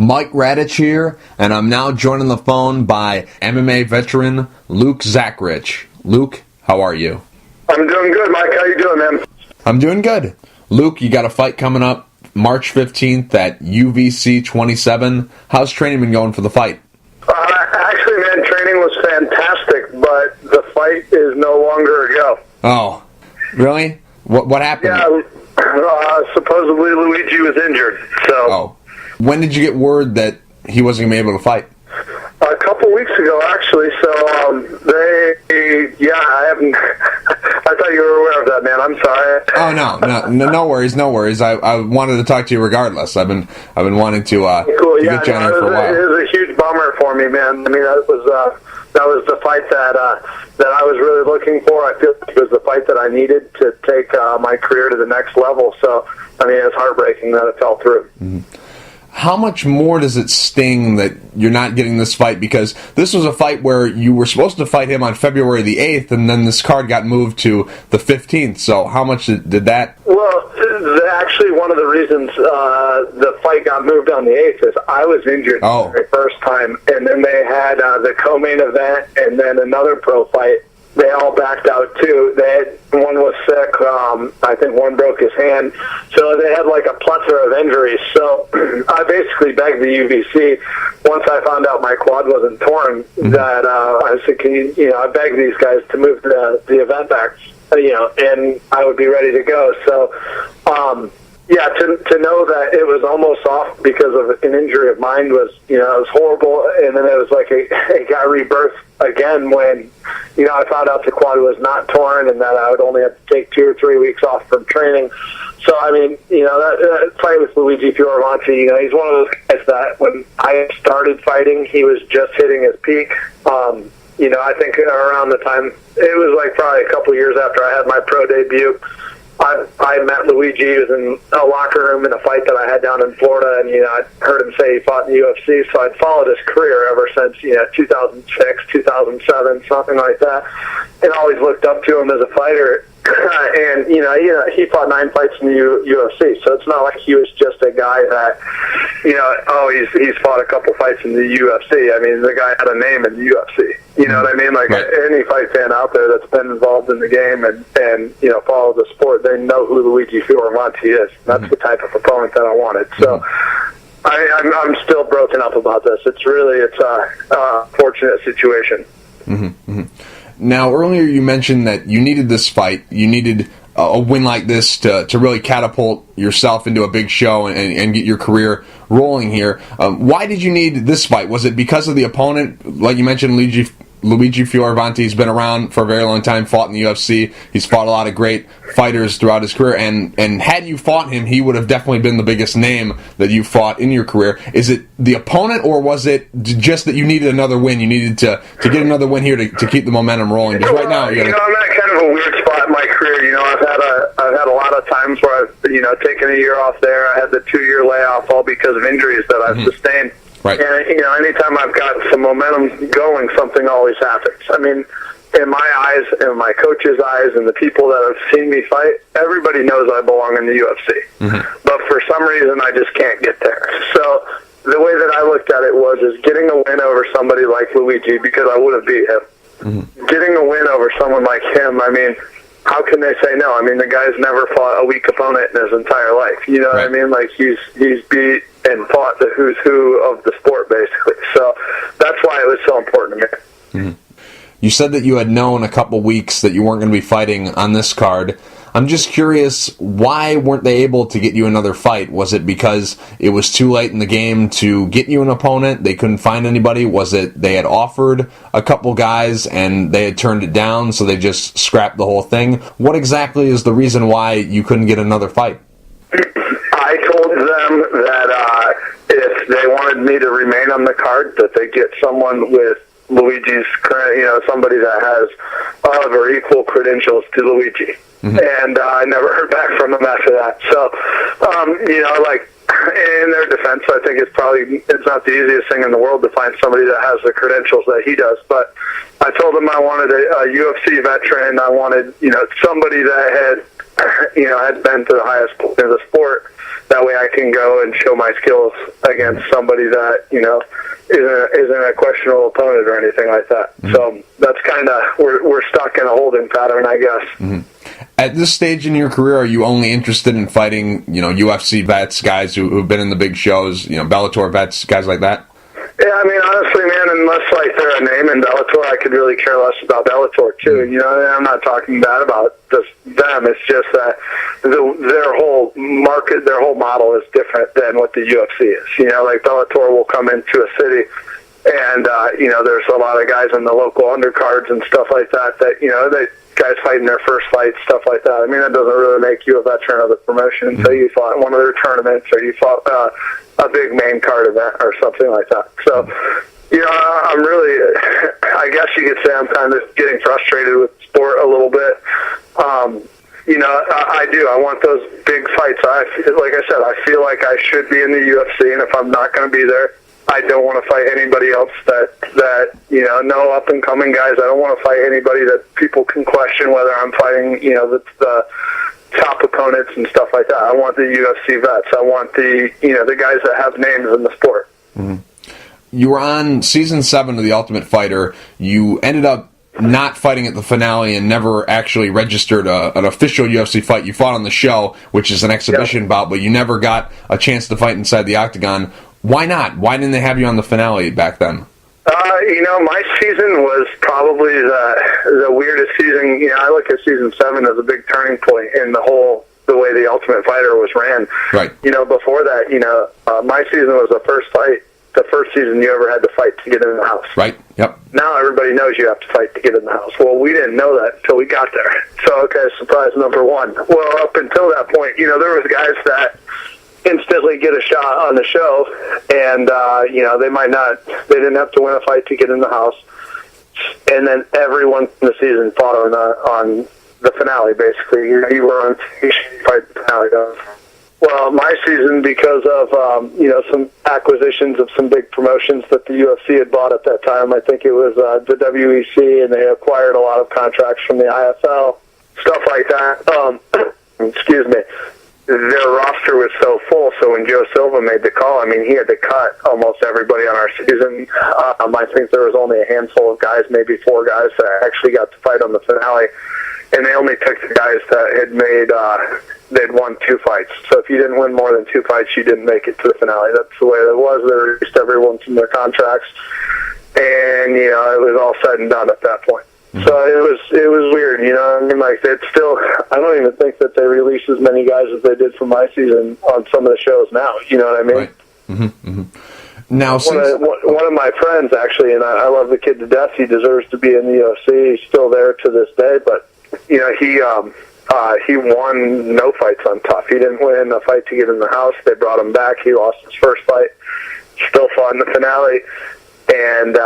Mike Radich here, and I'm now joined on the phone by MMA Veteran Luke Zachrich. Luke, how are you? I'm doing good, Mike. How you doing, man? I'm doing good. Luke, you got a fight coming up March 15th at UVC 27. How's training been going for the fight? Actually, man, training was fantastic, but the fight is no longer a go. Oh, really? What happened? Yeah, supposedly Luigi was injured. So. Oh. When did you get word that he wasn't going to be able to fight? A couple weeks ago, actually. So I haven't. I thought you were aware of that, man. I'm sorry. Oh no worries. I wanted to talk to you regardless. I've been wanting to cool. to get you on here for a while. It was a huge bummer for me, man. I mean, that was the fight that I was really looking for. I feel like it was the fight that I needed to take my career to the next level. So I mean, it's heartbreaking that it fell through. Mm-hmm. How much more does it sting that you're not getting this fight? Because this was a fight where you were supposed to fight him on February the 8th, and then this card got moved to the 15th. So how much did that... Well, actually, one of the reasons the fight got moved on the 8th is I was injured the very first time, and then they had the co-main event and then another pro fight. They all backed out, too. One was sick. I think one broke his hand. So they had like a plethora of injuries. So I basically begged the UVC, once I found out my quad wasn't torn, that I said, I begged these guys to move the event back, and I would be ready to go. So, to know that it was almost off because of an injury of mine was, it was horrible. And then it was like it got rebirthed again when, I found out the quad was not torn and that I would only have to take 2 or 3 weeks off from training. So, I mean, that fight with Luigi Fioravanti, he's one of those guys that when I started fighting, he was just hitting his peak. I think around the time, it was like probably a couple years after I had my pro debut, I met Luigi. He was in a locker room in a fight that I had down in Florida, and I heard him say he fought in the UFC. So I'd followed his career ever since 2006, 2007, something like that, and always looked up to him as a fighter. And he fought 9 fights in the UFC, so it's not like he was just a guy that he's fought a couple fights in the UFC. I mean, the guy had a name in the UFC. You know what I mean? Like any fight fan out there that's been involved in the game and follow the sport, they know who Luigi Fioravanti is. That's the type of opponent that I wanted. So I'm still broken up about this. It's a fortunate situation. Mm-hmm. Now, earlier you mentioned that you needed this fight. You needed a win like this to really catapult yourself into a big show and get your career rolling here. Why did you need this fight? Was it because of the opponent? Like you mentioned, Luigi Fioravanti's been around for a very long time, fought in the UFC. He's fought a lot of great fighters throughout his career, and had you fought him, he would have definitely been the biggest name that you fought in your career. Is it the opponent, or was it just that you needed another win? You needed to get another win here to keep the momentum rolling? Because right now, I'm at kind of a weird spot in my career. I've had a lot of times where I've taken a year off there. I had the 2-year layoff all because of injuries that I've sustained. Right. And, anytime I've got some momentum going, something always happens. I mean, in my eyes, in my coach's eyes, and the people that have seen me fight, everybody knows I belong in the UFC. But for some reason, I just can't get there. So the way that I looked at it is getting a win over somebody like Luigi, because I would have beat him. Getting a win over someone like him, I mean, how can they say no? I mean, the guy's never fought a weak opponent in his entire life. You know what I mean? Like, he's beat and fought the who's who of the sport, basically. So that's why it was so important to me. You said that you had known a couple weeks that you weren't going to be fighting on this card. I'm just curious, why weren't they able to get you another fight? Was it because it was too late in the game to get you an opponent? They couldn't find anybody? Was it they had offered a couple guys and they had turned it down, so they just scrapped the whole thing? What exactly is the reason why you couldn't get another fight? I told them that if they wanted me to remain on the card, that they get someone with Luigi's, somebody that has of or equal credentials to Luigi. And I never heard back from them after that. So, in their defense, I think it's not the easiest thing in the world to find somebody that has the credentials that he does. But I told them I wanted a UFC veteran. I wanted, somebody that had had been to the highest point of the sport. That way I can go and show my skills against somebody that, isn't a questionable opponent or anything like that. Mm-hmm. So that's kind of, we're stuck in a holding pattern, I guess. Mm-hmm. At this stage in your career, are you only interested in fighting, UFC vets, guys who've been in the big shows, Bellator vets, guys like that? Yeah, I mean, honestly, man, unless they're a name in Bellator, I could really care less about Bellator too. I'm not talking bad about just them. It's just that their whole market, their whole model is different than what the UFC is. Like Bellator will come into a city, and there's a lot of guys in the local undercards and stuff like that. They guys fighting their first fight, stuff like that. I mean, that doesn't really make you a veteran of the promotion until you fought in one of their tournaments or you fought a big main card event or something like that. So, I'm really, I guess you could say I'm kind of getting frustrated with sport a little bit. I do. I want those big fights. Like I said, I feel like I should be in the UFC, and if I'm not going to be there, I don't want to fight anybody else that no up-and-coming guys. I don't want to fight anybody that people can question whether I'm fighting, the top opponents and stuff like that. I want the UFC vets. I want the guys that have names in the sport. Mm-hmm. You were on Season 7 of The Ultimate Fighter. You ended up not fighting at the finale and never actually registered an official UFC fight. You fought on the show, which is an exhibition bout, but you never got a chance to fight inside the octagon. Why not? Why didn't they have you on the finale back then? My season was probably the weirdest season. I look at Season 7 as a big turning point in the way The Ultimate Fighter was ran. Right. Before that, my season was the first season you ever had to fight to get in the house. Right, yep. Now everybody knows you have to fight to get in the house. Well, we didn't know that until we got there. So, okay, surprise number one. Well, up until that point, there was guys that instantly get a shot on the show, and they didn't have to win a fight to get in the house. And then everyone in the season fought on the finale, basically. You were on fight the finale. Well, my season, because of some acquisitions of some big promotions that the UFC had bought at that time, I think it was the WEC, and they acquired a lot of contracts from the IFL, stuff like that. Excuse me. Their roster was so full, so when Joe Silva made the call, I mean, he had to cut almost everybody on our season. I think there was only a handful of guys, maybe 4 guys, that actually got to fight on the finale, and they only took the guys that had they'd won 2 fights. So if you didn't win more than 2 fights, you didn't make it to the finale. That's the way it was. They released everyone from their contracts, and it was all said and done at that point. So it was weird, I mean, like, it's still, I don't even think that they release as many guys as they did for my season on some of the shows now, you know what I mean? Right. Mm-hmm. Mm-hmm. Now, one of my friends, actually, and I love the kid to death, he deserves to be in the UFC, he's still there to this day, but, he won no fights on Tough. He didn't win a fight to get in the house. They brought him back. He lost his first fight, still fought in the finale. And,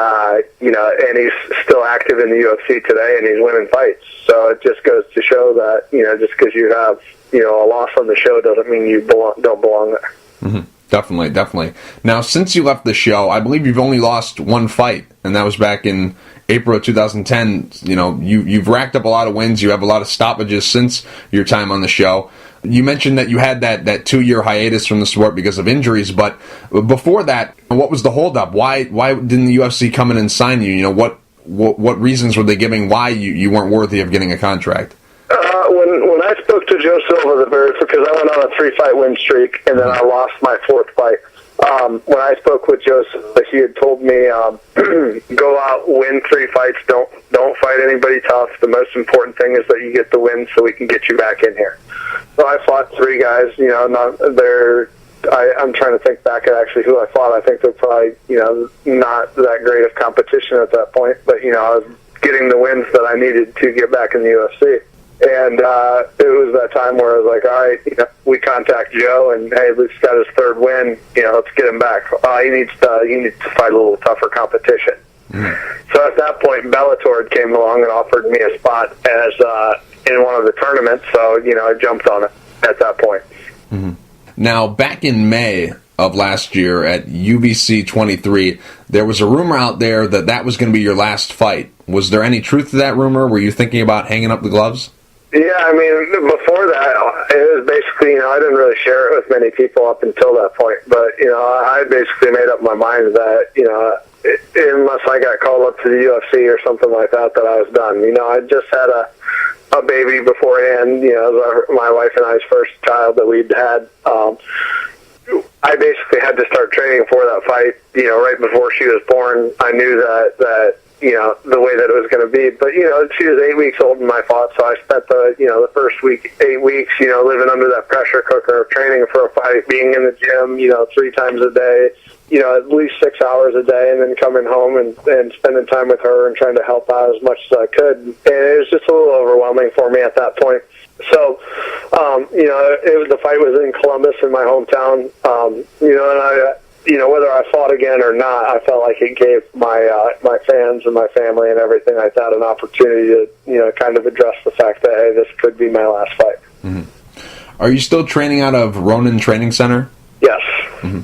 and he's still active in the UFC today, and he's winning fights. So it just goes to show that, just because you have, a loss on the show doesn't mean you don't belong there. Mm-hmm. Definitely. Now, since you left the show, I believe you've only lost 1 fight, and that was back in April of 2010. You've racked up a lot of wins. You have a lot of stoppages since your time on the show. You mentioned that you had that 2-year hiatus from the sport because of injuries, but before that, what was the holdup? Why didn't the UFC come in and sign you? What reasons were they giving why you weren't worthy of getting a contract? When I spoke to Joe Silva, because I went on a 3-fight win streak, and then I lost my 4th fight. When I spoke with Joe Silva, he had told me, go out, win 3 fights, don't fight anybody tough. The most important thing is that you get the win so we can get you back in here. So I fought 3 guys, I'm trying to think back at actually who I fought. I think they're probably, not that great of competition at that point, but, I was getting the wins that I needed to get back in the UFC. And it was that time where I was like, all right, we contact Joe, and hey, Luke's got his 3rd win. Let's get him back. He needs to fight a little tougher competition. Mm-hmm. So at that point, Bellator came along and offered me a spot as in one of the tournaments. So I jumped on it at that point. Mm-hmm. Now, back in May of last year at UBC 23, there was a rumor out there that was going to be your last fight. Was there any truth to that rumor? Were you thinking about hanging up the gloves? Yeah, I mean, before that, it was basically, I didn't really share it with many people up until that point. But, I basically made up my mind that, unless I got called up to the UFC or something like that, that I was done. I just had a baby beforehand, my wife and I's first child that we'd had. I basically had to start training for that fight, right before she was born. I knew that the way that it was going to be. But, she was 8 weeks old when I fought, so I spent the first 8 weeks, living under that pressure cooker of training for a fight, being in the gym, 3 times a day, at least 6 hours a day, and then coming home and spending time with her and trying to help out as much as I could. And it was just a little overwhelming for me at that point. So, the fight was in Columbus, in my hometown, and I, whether I fought again or not, I felt like it gave my fans and my family and everything like that an opportunity to, kind of address the fact that, hey, this could be my last fight. Mm-hmm. Are you still training out of Ronin Training Center? Yes. Mm-hmm.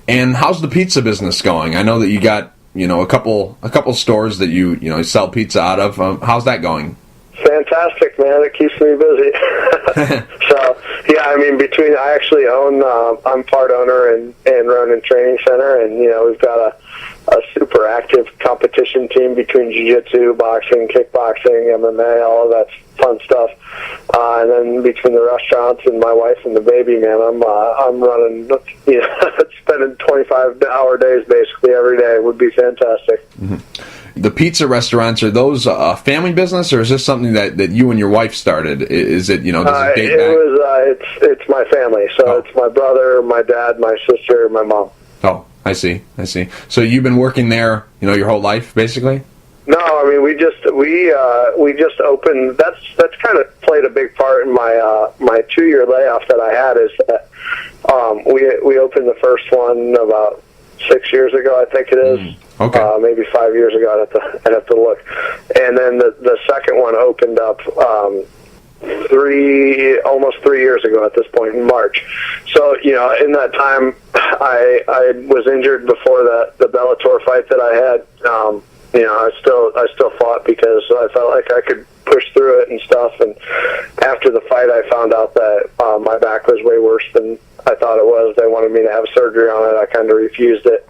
And how's the pizza business going? I know that you got, a couple stores that you sell pizza out of. How's that going? Fantastic, man. It keeps me busy. So, yeah, I mean, I actually own, I'm part owner in Ronin Training Center, and, we've got a super active competition team between jiu-jitsu, boxing, kickboxing, MMA, all of that fun stuff. And then between the restaurants and my wife and the baby, man, I'm running, spending 25-hour days basically every day. It would be fantastic. Mm-hmm. The pizza restaurants, are those a family business, or is this something that you and your wife started? Is it, does it date back? It's my family. So It's my brother, my dad, my sister, my mom. Oh, I see. So you've been working there, your whole life, basically? No, I mean, we just opened. That's kind of played a big part in my 2-year layoff that I had. Is that we opened the first one about 6 years ago, I think it is. Okay. Maybe 5 years ago. I'd have to look. And then the second one opened up almost 3 years ago at this point in March. So, in that time, I was injured before the Bellator fight that I had. I still fought because I felt like I could push through it and stuff. And after the fight, I found out that my back was way worse than I thought it was. They wanted me to have surgery on it. I kind of refused it.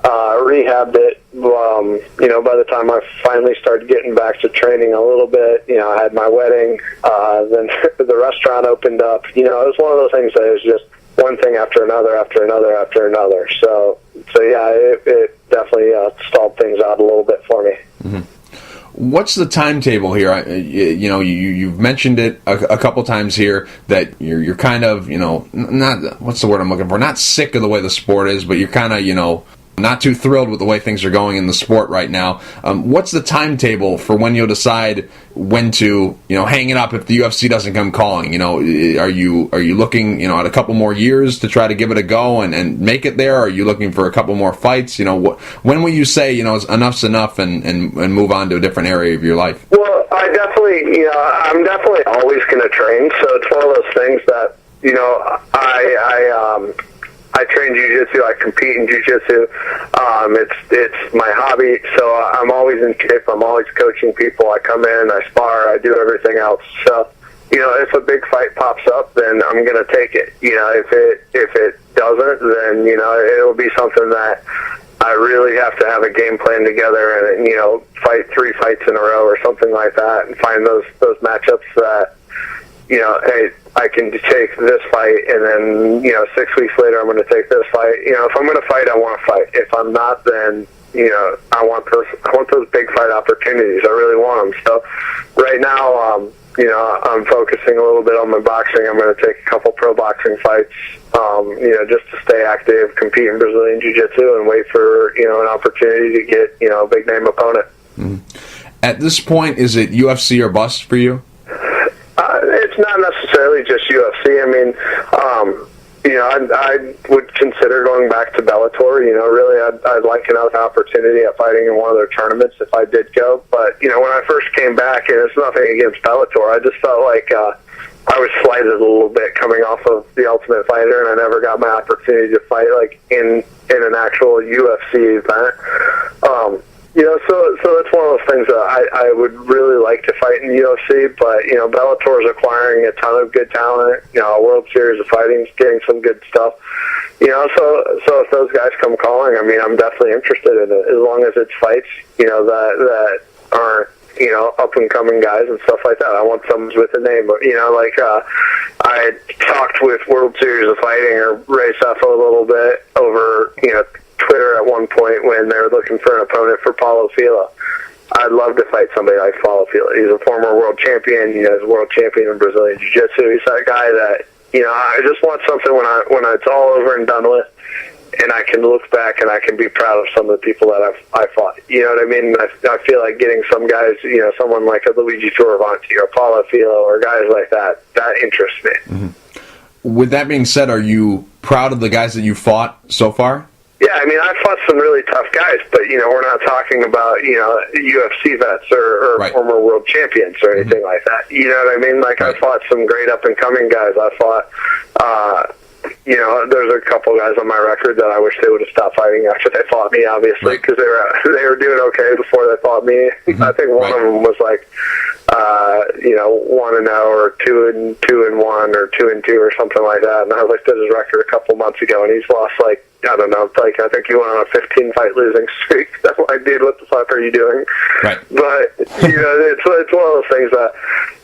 Rehabbed it. By the time I finally started getting back to training a little bit, I had my wedding. Then the restaurant opened up. It was one of those things that was just one thing after another, after another, after another. So yeah, it definitely stalled things out a little bit for me. Mm-hmm. What's the timetable here? You've mentioned it a couple times here that you're kind of, not, what's the word I'm looking for? Not sick of the way the sport is, but you're kind of, not too thrilled with the way things are going in the sport right now. What's the timetable for when you'll decide when to, hang it up if the UFC doesn't come calling? Are you looking, at a couple more years to try to give it a go and make it there? Are you looking for a couple more fights? When will you say, enough's enough and move on to a different area of your life? Well, I'm definitely always going to train. So it's one of those things that, I train jiu-jitsu. I compete in jiu-jitsu. It's my hobby, so I'm always in shape. I'm always coaching people. I come in, I spar, I do everything else. So, if a big fight pops up, then I'm going to take it. If it doesn't, then, it'll be something that I really have to have a game plan together and, fight 3 fights in a row or something like that and find those matchups that, hey, I can take this fight, and then, 6 weeks later, I'm going to take this fight. If I'm going to fight, I want to fight. If I'm not, then, I want those big fight opportunities. I really want them. So right now, I'm focusing a little bit on my boxing. I'm going to take a couple pro boxing fights, just to stay active, compete in Brazilian Jiu-Jitsu, and wait for, an opportunity to get, a big name opponent. Mm-hmm. At this point, is it UFC or bust for you? It's not necessarily just UFC. I mean, I would consider going back to Bellator. Really, I'd like another opportunity at fighting in one of their tournaments if I did go. But, when I first came back, and it's nothing against Bellator, I just felt like I was slighted a little bit coming off of The Ultimate Fighter, and I never got my opportunity to fight, like, in an actual UFC event. So it's one of those things that I would really like to fight in the UFC, but Bellator is acquiring a ton of good talent. World Series of Fighting is getting some good stuff. So if those guys come calling, I mean, I'm definitely interested in it, as long as it's fights, that aren't up and coming guys and stuff like that. I want someone with a name. I talked with World Series of Fighting or Ray Sefo a little bit over Twitter at one point when they were looking for an opponent for Paulo Fila. I'd love to fight somebody like Paulo Fila. He's a former world champion. He's a world champion in Brazilian Jiu-Jitsu. He's that guy that I just want something when it's all over and done with, and I can look back and I can be proud of some of the people that I fought. You know what I mean? I feel like getting some guys, someone like a Luigi Fioravanti or Paulo Fila or guys like that interests me. Mm-hmm. With that being said, are you proud of the guys that you fought so far? Yeah, I mean, I fought some really tough guys, but, we're not talking about, UFC vets or right. former world champions or anything like that. You know what I mean? Like, right. I fought some great up-and-coming guys. I fought, there's a couple guys on my record that I wish they would have stopped fighting after they fought me, obviously, because they were doing okay before they fought me. Mm-hmm. I think one of them was like, 1-0 or 2-1 or 2-2 or something like that. And I looked at his record a couple months ago, and he's lost I don't know, I think he went on a 15-fight losing streak. I'm like, dude, what the fuck are you doing? Right. But, it's one of those things that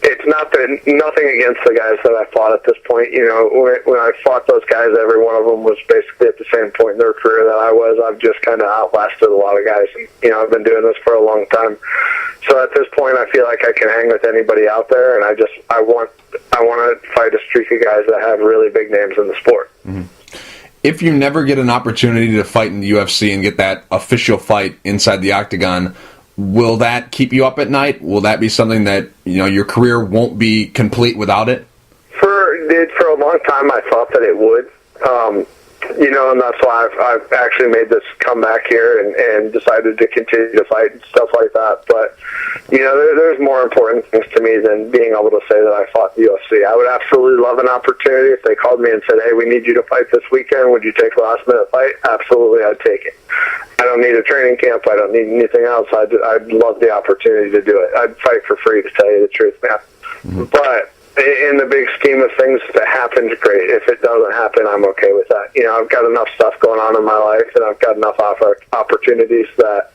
it's nothing against the guys that I fought at this point. When I fought those guys, every one of them was basically at the same point in their career that I was. I've just kind of outlasted a lot of guys. And, I've been doing this for a long time. So at this point, I feel like I can hang with anybody out there, and I want to fight a streak of guys that have really big names in the sport. Mm-hmm. If you never get an opportunity to fight in the UFC and get that official fight inside the octagon, will that keep you up at night? Will that be something that your career won't be complete without it? For a long time, I thought that it would. And that's why I've actually made this comeback here and decided to continue to fight and stuff like that. But, there's more important things to me than being able to say that I fought the UFC. I would absolutely love an opportunity if they called me and said, hey, we need you to fight this weekend. Would you take a last-minute fight? Absolutely, I'd take it. I don't need a training camp. I don't need anything else. I'd love the opportunity to do it. I'd fight for free, to tell you the truth, man. Mm-hmm. But in the big scheme of things, if it happens, great. If it doesn't happen, I'm okay with that. I've got enough stuff going on in my life, and I've got enough opportunities that,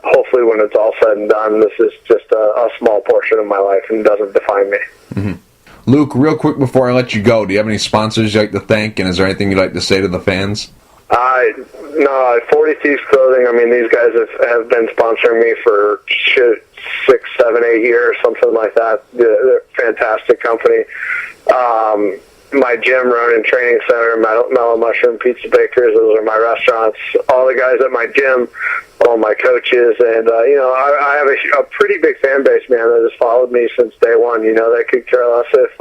hopefully when it's all said and done, this is just a small portion of my life and doesn't define me. Mm-hmm. Luke, real quick before I let you go, do you have any sponsors you'd like to thank, and is there anything you'd like to say to the fans? No, 40 Thieves Clothing, I mean, these guys have been sponsoring me for 6, 7, 8 years, something like that. They're a fantastic company. My gym, Ronin Training Center, Mellow Mushroom Pizza Bakers, those are my restaurants. All the guys at my gym, all my coaches, and, I have a pretty big fan base, man, that has followed me since day one. They could care less if,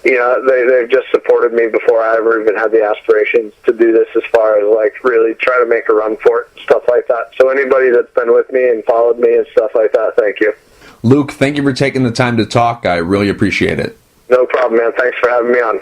they've just supported me before I ever even had the aspirations to do this as far as, really try to make a run for it, stuff like that. So anybody that's been with me and followed me and stuff like that, thank you. Luke, thank you for taking the time to talk. I really appreciate it. No problem, man. Thanks for having me on.